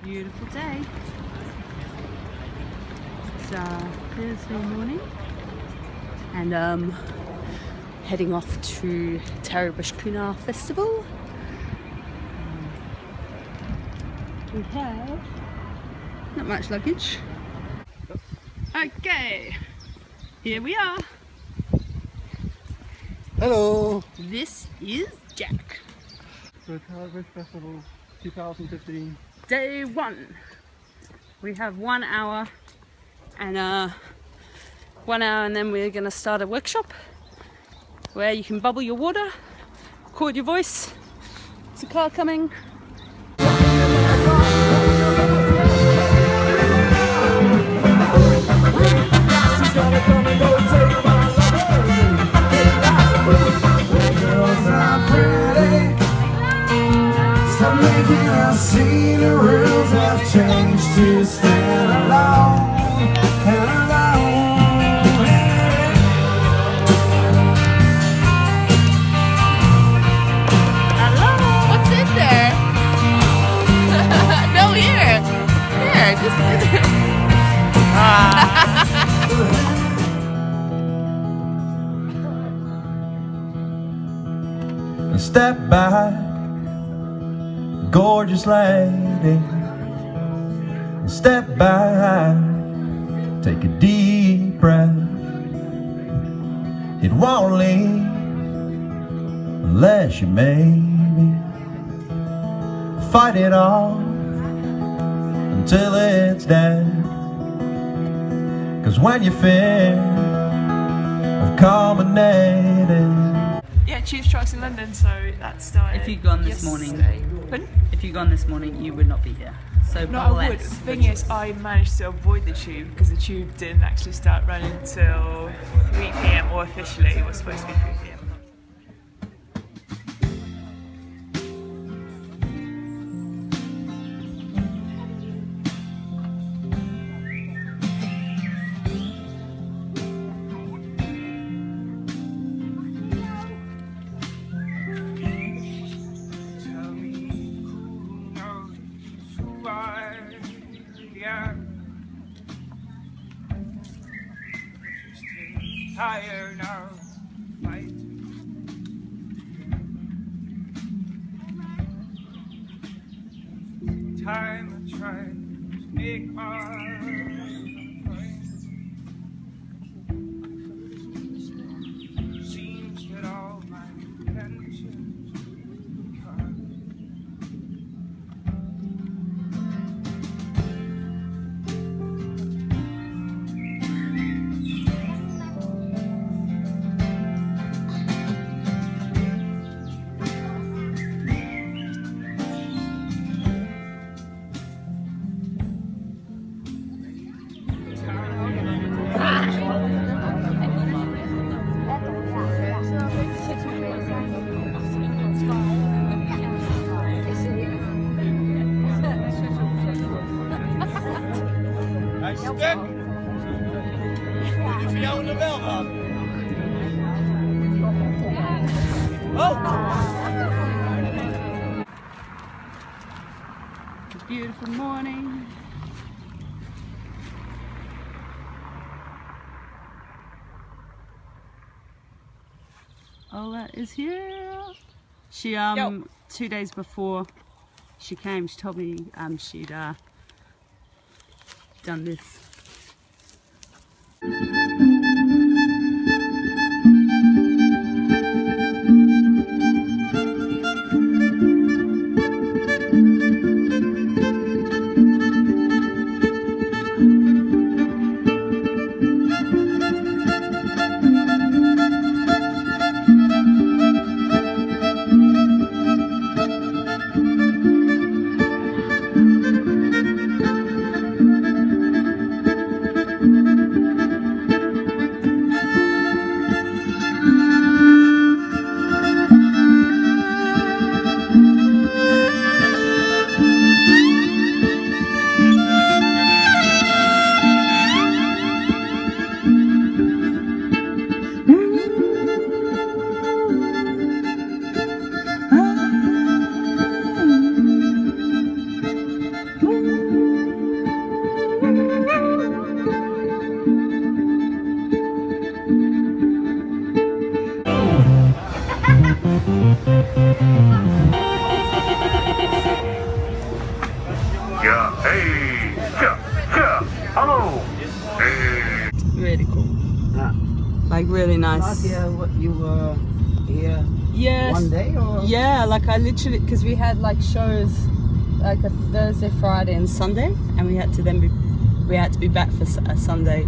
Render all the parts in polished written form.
Beautiful day. It's Thursday morning and heading off to Tailor Festival. We have not much luggage. Okay, here we are. Hello! This is Jack. So Tailor Festival 2015. Day 1. We have 1 hour and then we're gonna start a workshop where you can bubble your water, record your voice. There's a car coming. I see the rules have changed to stand alone and alone. Hello? What's in there? No, here. Here, just Step back, gorgeous lady. Step back, take a deep breath. It won't leave unless you maybe fight it off until it's dead. 'Cause when you fear of culminated. Yeah, tube strikes in London, so that started. If you'd gone this morning, if you'd gone this morning, you would not be here. So no, I would. The thing is, I managed to avoid the tube because the tube didn't actually start running until 3 PM, or officially it was supposed to be 3 PM. Tired now, fight. Time I try to make my point. Seems that all my intentions come. Stuk! Die voor jou in de wel gehad. Oh! It's a beautiful morning. Ola is here. She 2 days before she came, she told me she'd done this. Yeah, hey, hello, hey. Really cool. Yeah. Like really nice. Last year, what, you were here Yes. one day or? Yeah, like I literally, because we had like shows like a Thursday, Friday and Sunday, and we had to be back for a Sunday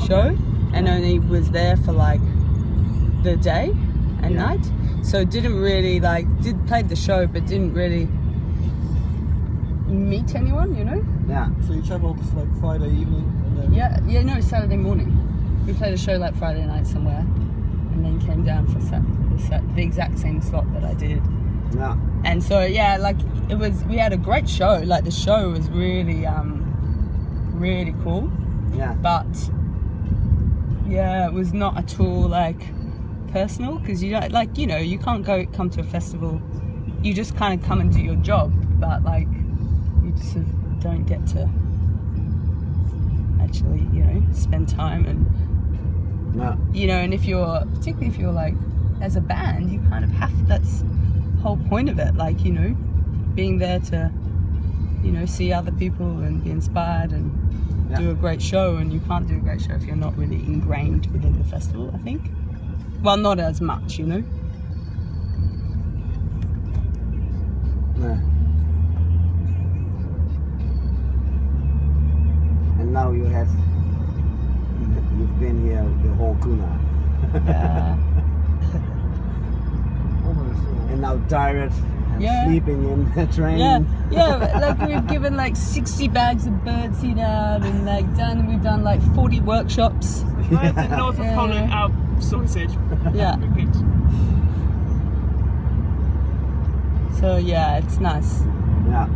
show, and only was there for like the day and night, so didn't really did play the show but didn't really meet anyone, you know. Yeah. So you travelled like Friday evening and then... No, Saturday morning. We played a show like Friday night somewhere, and then came down for the exact same slot that I did. Yeah. And so yeah, like we had a great show. Like the show was really really cool. Yeah. But yeah, it was not at all like personal, because you don't, like, you know, you can't come to a festival, you just kind of come and do your job, but like you just sort of don't get to actually, you know, spend time and you know, and particularly if you're like as a band, you kind of that's the whole point of it, like, you know, being there to, you know, see other people and be inspired and do a great show. And you can't do a great show if you're not really ingrained within the festival, I think. Well, not as much, you know. Yeah. And now you've been here the whole Kuna. Yeah. And now tired and sleeping in the train. Yeah, like we've given like 60 bags of birdseed out, and like we've done like 40 workshops. Birds in north of Holland are sorted. Yeah. Good. So yeah, it's nice. Yeah.